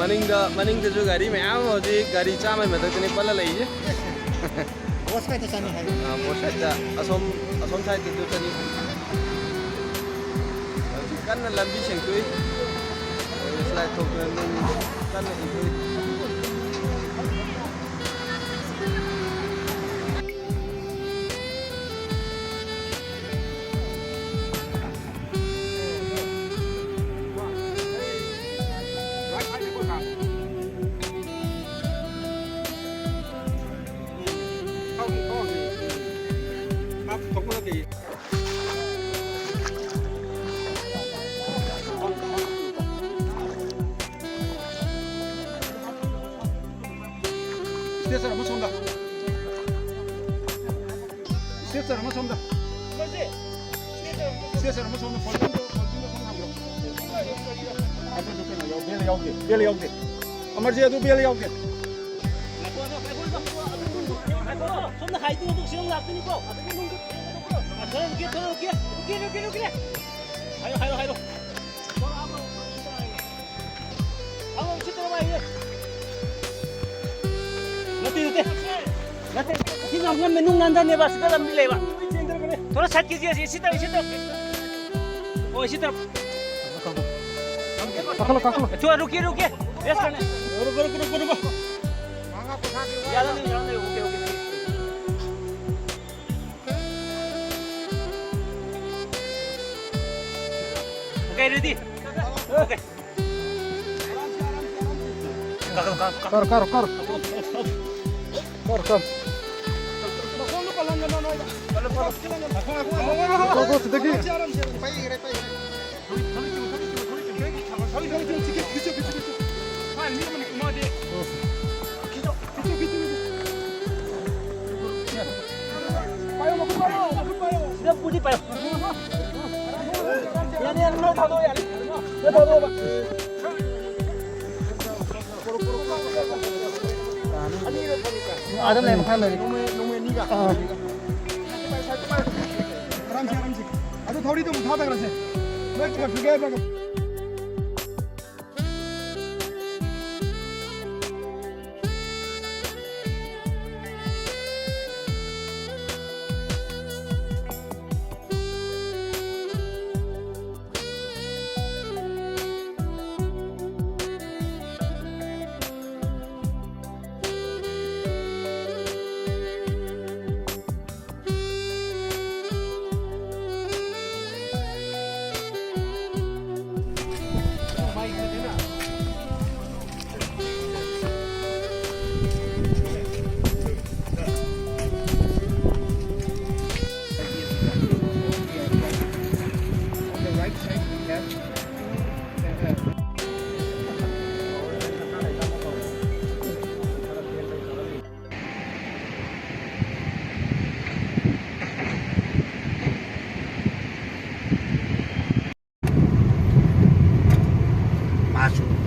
मनिंगदसु गाड़ी मैम हजिक गाड़ी चामै मथक्तनि पल्ला लैजे Bos kai tsani hai. Bos saja asom side kitu tadi kan lambi sengtui slide tok kan itu 스테이션 한번 쏜다. 스테이션 한번 쏜다. 스테이션 한번 쏜다. 벌금도 송함으로. 앞에 좋잖아. 벨 여기. 아마지야도 벨 여기. 손나 가이드 도 시험 났으니까. 이렇게. 하이로. 한번 시도해 봐 이제. Nanti tinggalkan menung nandan ya, Pak. Sudah ambil lewat. Terus saat kiri situ. Oh, situ. Kakak. Coba ruki. Yes kan? Ruko. Jalan nih. Oke. Oke, ready. Oke. Kar. Kau sedegi. Sudah putih payo. Yang no tahu ya. Ada lain makan lagi. 아람지. 아주 더리도 못하다 그러지. 맥주가 두 개 먹어.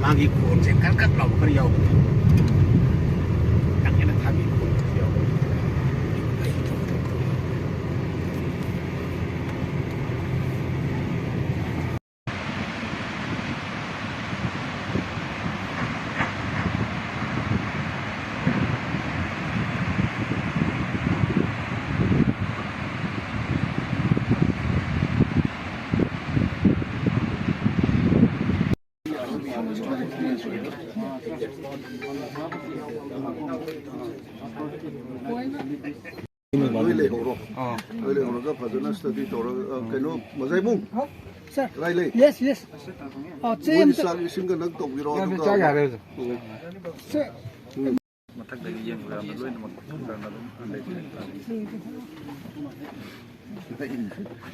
Lagi pun saya kan lalu beliau. Yang ini kami pun beliau. Ka fazana study tora kaino mazai mung Sir. Riley. Yes. Oh, Same singa nag tok biro to चा जा रहे हो Sir. matak dari yang udah belum karena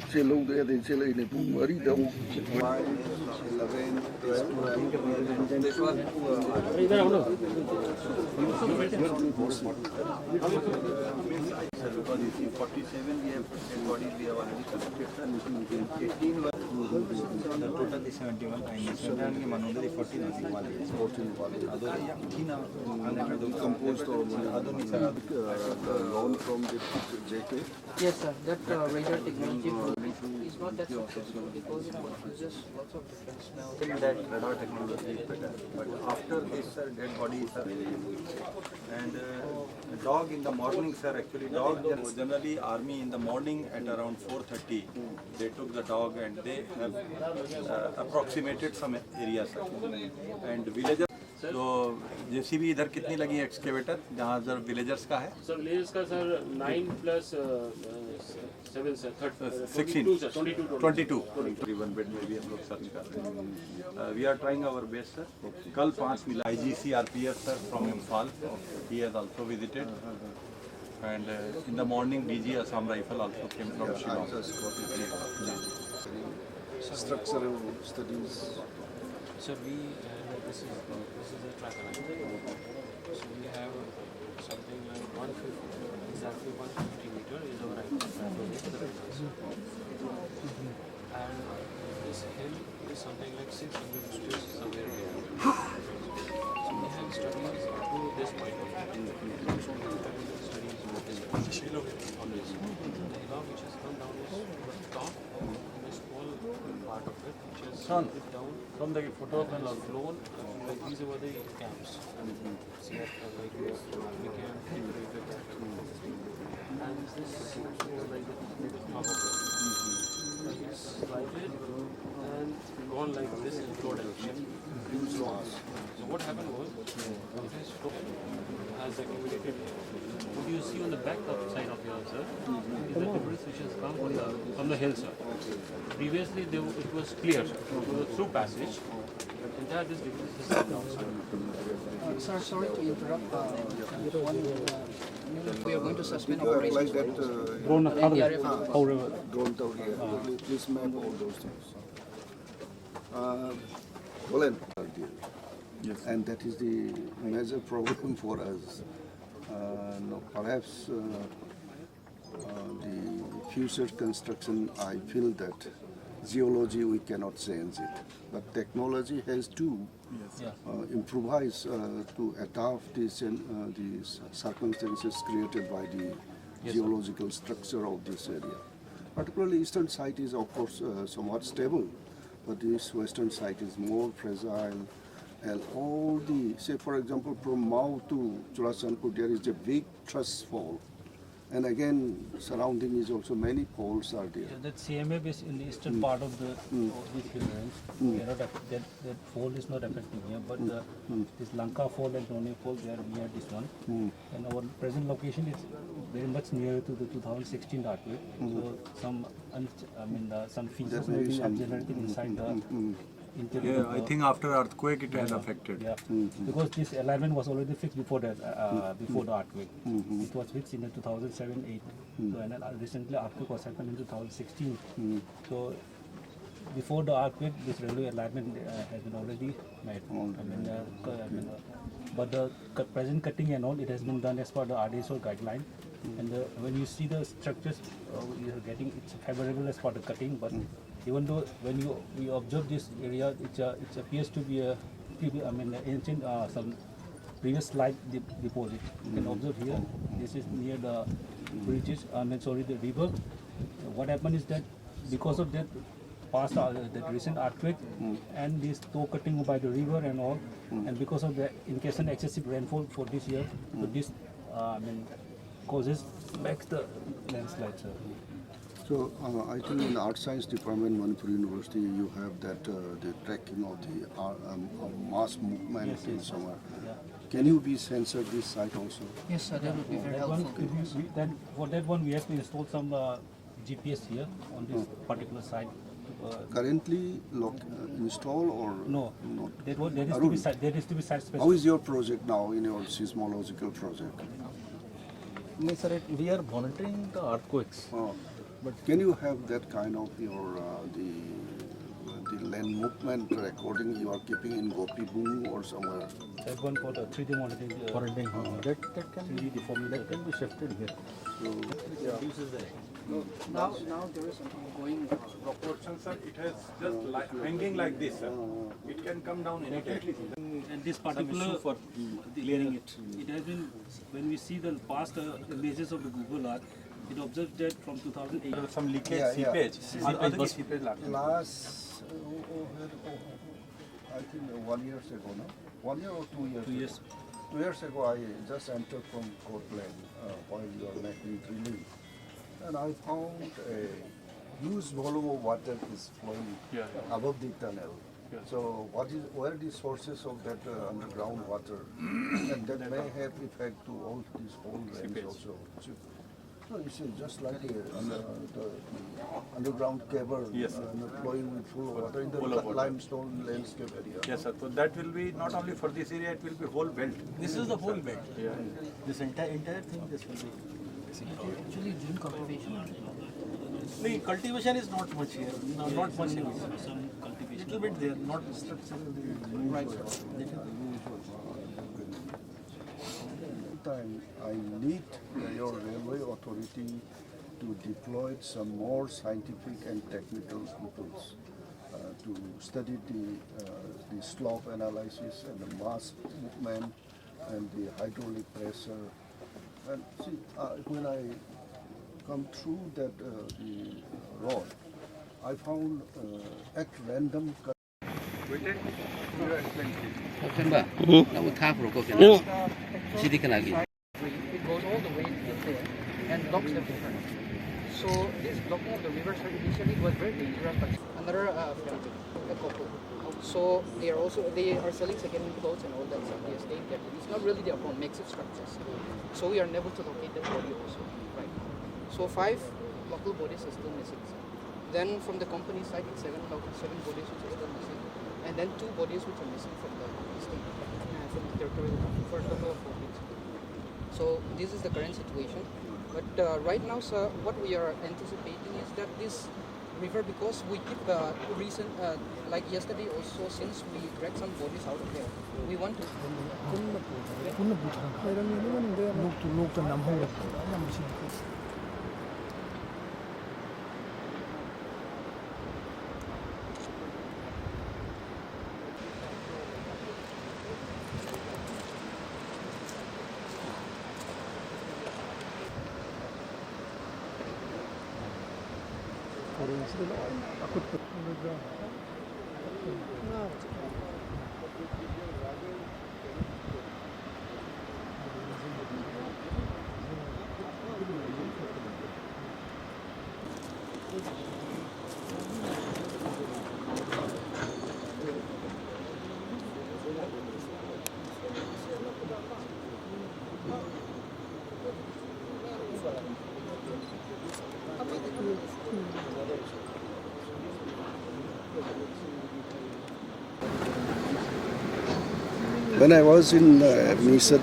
Celong de de celai ne pung mari da totally 71 71ಗೆ ಮನೋದಲ್ಲಿ 14 ವಾಲಿ 14 ವಾಲಿ. ಅದು ಯಾಕಿನ Composed or ಆಧುನಿಕ sir loan from the JK. Yes, sir. That radar technology is not that successful because it uses lots of different smells. think that radar technology is better. But after this, sir, dead body is and dog in the morning, sir. Actually, dog generally army in the morning at around 4:30. They took the dog and they have approximated some areas, sir. And villagers. तो JCB इधर कितनी लगी excavator जहाँ sir villagers का है? Sir villagers का sir 9 + 7 sir 16 sir 22 तकरीबन bed में भी हम लोग सर्च कर रहे हैं. We are trying our best sir. कल 5 मिला IGCRPF sir from Imphal. He has also visited and in the morning DG Assam Rifle also came from Shillong. Structural studies. So we this is a track line. So we have something like 150, exactly 150 meter is our right track line for the rifles. And this hill is something like 600 meters somewhere here. So we have studies up to this point of view. So we have studies on this. The hillock which has come down is the top and the small part of it which has Son, down from the photo of the flown, like these were the camps. See, like this, we can integrate the camp. And this is like the top of it. It's slided and gone like this in flow direction. So what happened was, it has accumulated. What you see on the back side of your sir is the debris which has come from the hill, sir. Previously it was clear, sir. It was a through passage. Entire this debris has come down, sir. Sir, sorry to interrupt. We are going to suspend Like operations. that Drone drone tower here. Please map all those things. Roland. Yes. And that is the major problem for us. No, perhaps the future construction, I feel that geology we cannot change it, but technology has to improvise to adapt the circumstances created by the geological structure of this area. Particularly eastern side is of course somewhat stable, but this western side is more fragile. And all the, say for example, from Mao to Churachandpur, there is a big truss fall. And again, surrounding is also many poles are there. So that CMA base in the eastern part of the this hill range, that fall is not affecting here, but this Lanka fall and Noney fall, they are near this one. And our present location is very much near to the 2016 earthquake. So some features may be generated inside the interior. Yeah, I think after earthquake it has affected. Yeah, because this alignment was already fixed before that, before the earthquake. It was fixed in the 2007-8. So, and then recently earthquake was happened in 2016. So before the earthquake, this railway alignment has been already made. But the present cutting and all, it has been done as per the RDSO guideline. And when you see the structures, you are getting it's favorable as per the cutting, but even though when you observe this area, it appears to be ancient some previous slide deposit. You can observe here. This is near the bridges. The river. What happened is that because of that past that recent earthquake and this toe cutting by the river and all, and because of the in case an excessive rainfall for this year, so this makes the landslides. So I think in Art Science Department, Manipur University, you have that the tracking of the mass movement in summer. Can you be censored this site also? Yes, sir. That would be very helpful. For that one, we have to install some GPS here on this particular site. Currently install or No, not? that is to be site specific. How is your project now in your seismological project? No, sir, we are monitoring the earthquakes. But can you have that kind of your the land movement recording you are keeping in Gopi Boom or somewhere? That one for the 3D modeling. That can be deformity. be shifted here. Reduces the Now there is an ongoing rock Portion, sir, it has just hanging like this, sir. It can come down anytime. And this particular for clearing it. It has been, when we see the past images of the Google Earth, it observes that from 2008. Some leakage, Yeah, yeah. seepage. Seepage was- Last, I think 1 year ago, no? 1 year or 2 years? 2 years. 2 years ago, I just entered from Courtland while you are making drilling, and I found a huge volume of water is flowing above the tunnel. So, where the sources of that underground water, and that may have effect to all these whole range also. So it's just like the underground cable flowing with full of water in the limestone landscape area. Yes, sir. So that will be not only for this area, it will be whole belt. This is the whole bed. Yeah. This entire thing, this will be. actually during cultivation. The cultivation is not much here. No, not much here. Some cultivation. Little bit there, not structurally. Right. Time I need your railway authority to deploy some more scientific and technical people to study the slope analysis and the mass movement and the hydraulic pressure. And see, when I come through that the road, I found at random. It goes all the way to there and blocks the river. So this blocking of the river initially was very dangerous, but another a couple. So they are selling second-hand clothes and all that stuff. They are staying there. It's not really their home, massive structures. So we are unable to locate that body also. Right. So 5 local bodies are still missing. Then from the company side, it's 7 bodies which are still missing, and then 2 bodies which are missing from the state, from the territorial for a total of 4 weeks. So this is the current situation. But right now, sir, what we are anticipating is that this river, because we keep like yesterday also, since we dragged some bodies out of there, we want to. When I was in mission,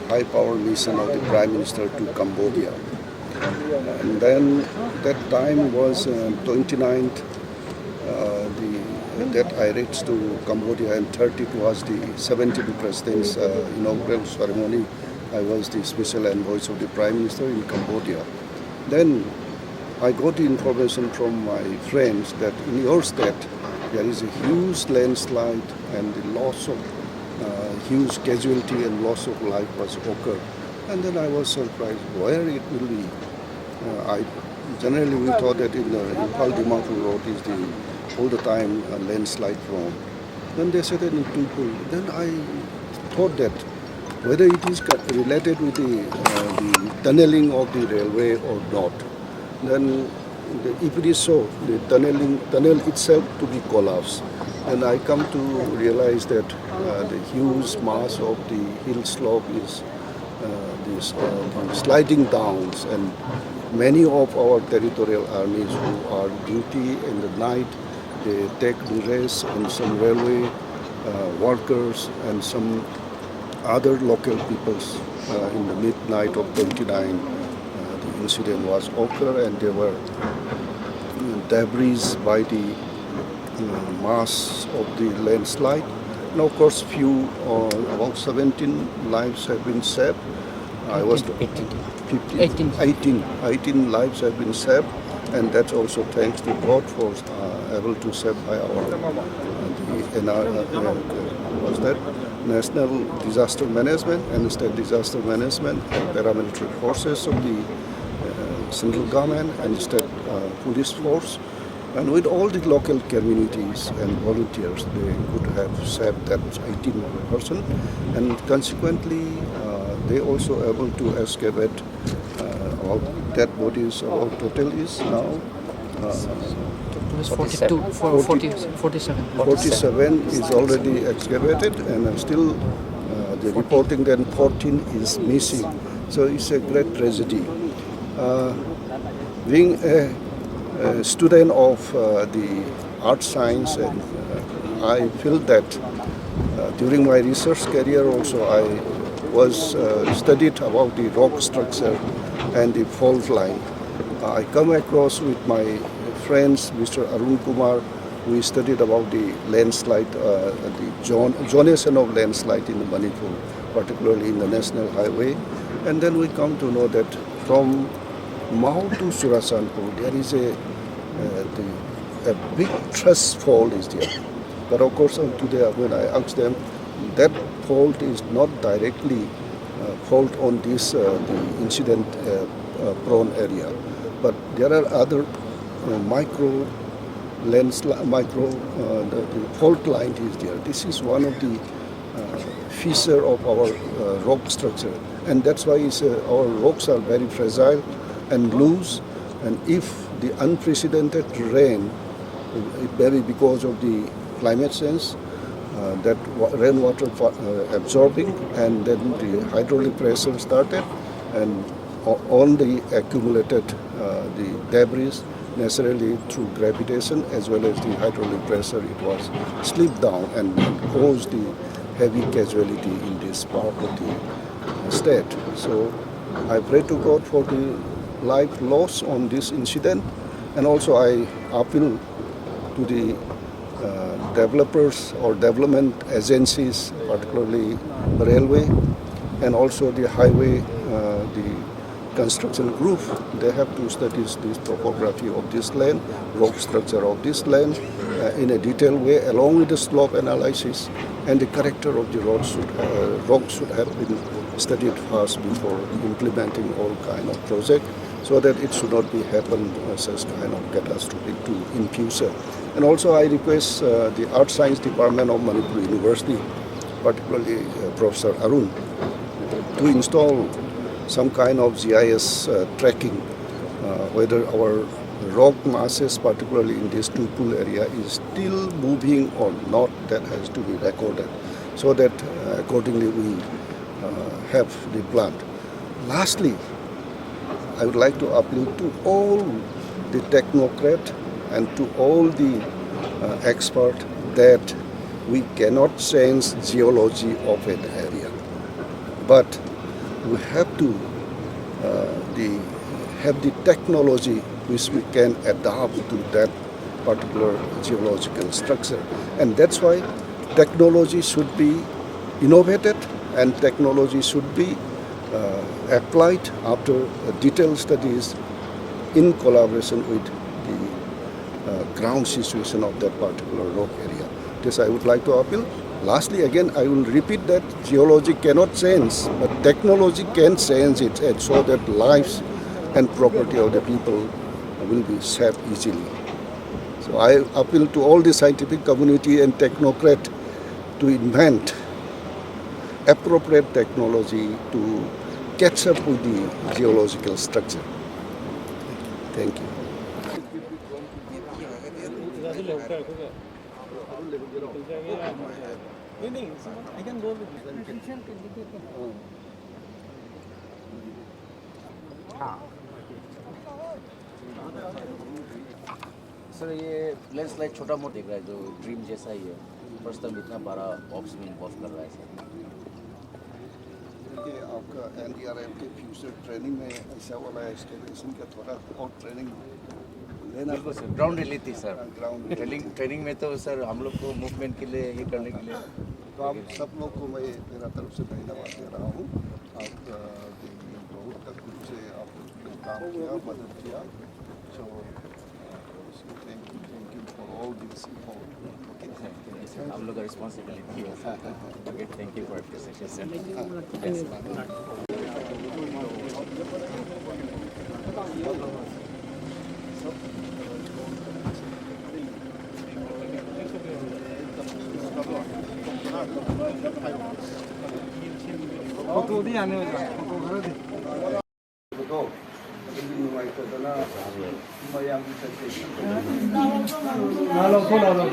high power mission of the Prime Minister to Cambodia, and then that time was 29th. That I reached to Cambodia, and 30th was the 70th President's inaugural ceremony. I was the special envoy of the Prime Minister in Cambodia. Then I got the information from my friends that in your state there is a huge landslide and the loss of huge casualty and loss of life was occurred. And then I was surprised where it will be. Generally we thought that in the Impal Dimapur road is all the time a landslide prone. Then they said that in Tupul. Then I thought that whether it is related with the tunneling of the railway or not. Then if it is so, the tunnel itself to be collapsed. And I come to realize that the huge mass of the hill slope is sliding down, and many of our territorial armies who are duty in the night, they take the rest, and some railway workers and some other local peoples in the midnight of 29, the incident was occurred, and there were debris by the mass of the landslide. And of course, about 17 lives have been saved. I was 18 lives have been saved, and that's also thanks to God for able to save by our was that National Disaster Management and State Disaster Management and paramilitary forces of the central government and state police force. And with all the local communities and volunteers, they could have saved that 18 person, and consequently, they also able to excavate about dead bodies. About total is now 47. 47 is already excavated, and still the reporting that 14 is missing. So it's a great tragedy. Being a student of the art science, and I feel that during my research career also I was studied about the rock structure and the fault line. I come across with my friends, Mr. Arun Kumar. We studied about the landslide, the zonation of landslide in Manipur, particularly in the national highway. And then we come to know that from Mao to Surasanpur, there is a big truss fault is there. But of course, today when I asked them, that fault is not directly fault on this the incident prone area, but there are other micro the fault line is there. This is one of the feature of our rock structure, and that's why our rocks are very fragile and loose. And if the unprecedented rain, maybe because of the climate change, that rainwater absorbing, and then the hydraulic pressure started, and on the accumulated the debris, necessarily through gravitation as well as the hydraulic pressure, it was slipped down and caused the heavy casualty in this part of the state. So I pray to God for the life loss on this incident, and also I appeal to the developers or development agencies, particularly the railway and also the highway, the construction group. They have to study this topography of this land, rock structure of this land in a detailed way, along with the slope analysis, and the character of the rock should have been studied first before implementing all kind of project, so that it should not be happen such kind of catastrophe in future. And also I request the Art Science Department of Manipur University, particularly Professor Arun, to install some kind of GIS tracking, whether our rock masses, particularly in this two pool area, is still moving or not. That has to be recorded, so that accordingly we have the plan. Lastly, I would like to appeal to all the technocrats and to all the experts that we cannot change geology of an area, but we have to have the technology which we can adapt to that particular geological structure. And that's why technology should be innovated, and technology should be applied after detailed studies in collaboration with the ground situation of that particular rock area. This I would like to appeal. Lastly, again, I will repeat that geology cannot change, but technology can change it, and so that lives and property of the people will be saved easily. So I appeal to all the scientific community and technocrat to invent appropriate technology to catch up with the geological structure. Thank you. Sir ये landslide छोटा मोटा दिख रहा है, जो dream जैसा ही है। First time इतना बड़ा ऑप्स में इन्वॉल्व कर रहा है सर। देखिए, आपका एनडीआरएफ के फ्यूचर ट्रेनिंग में ऐसा वाला एस्टिमेशन का थोड़ा और ट्रेनिंग बिल्कुल sir, ground reality sir. Ground training में तो सर हम लोग को मूवमेंट के लिए ये करने के लिए तो आप सब लोग को मैं मेरा तरफ से धन्यवाद दे रहा हूँ। आप बहुत तक से आप काम किया, मदद किया। So thank you for all this support. हम लोग का रिस्पॉन्सिबिलिटी है। Okay, thank you for appreciation sir. Photo दी आने वाला फोटो घर दे फोटो अभी नुमाइशदना मयाम की चर्चा ना लो फोटो लो